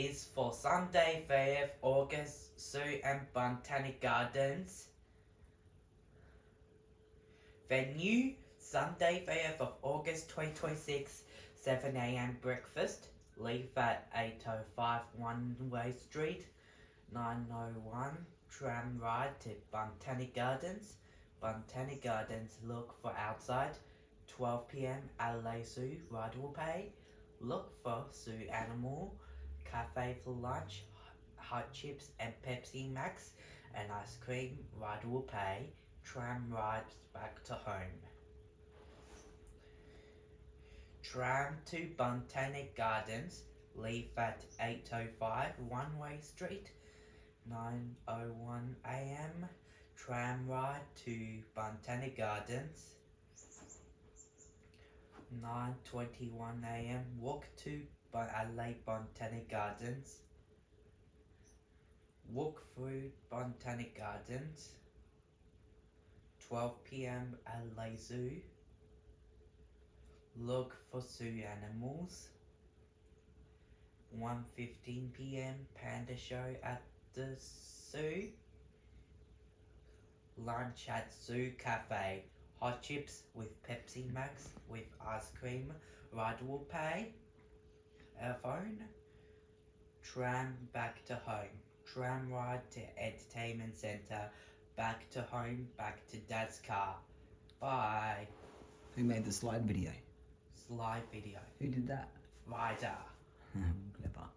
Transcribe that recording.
is for Sunday, 3rd August, Zoo and Botanic Gardens. Venue, Sunday, 3rd of August 2026, 7 a.m. breakfast. Leave at 805 One-Way Street, 901 tram ride to Botanic Gardens. Botanic Gardens, look for outside. 12 p.m. Adelaide Zoo, ride will pay. Look for zoo animal. Cafe for lunch, hot chips and Pepsi Max and ice cream, ride will pay. Tram rides back to home. Tram to Botanic Gardens, leave at 805 One-Way Street, 9:01 a.m. Tram ride to Botanic Gardens, 9:21 a.m. Walk to Adelaide Botanic Gardens. Walk through Botanic Gardens, 12 p.m. Adelaide Zoo. Look for zoo animals. 1:15 p.m. Panda show at the zoo. Lunch at Zoo Cafe. Hot chips with Pepsi Max with ice cream. Ride will pay. Phone. Tram back to home. Tram ride to entertainment centre. Back to home. Back to Dad's car. Bye. Who made the slide video? Slide video. Who did that? Rider. Clever.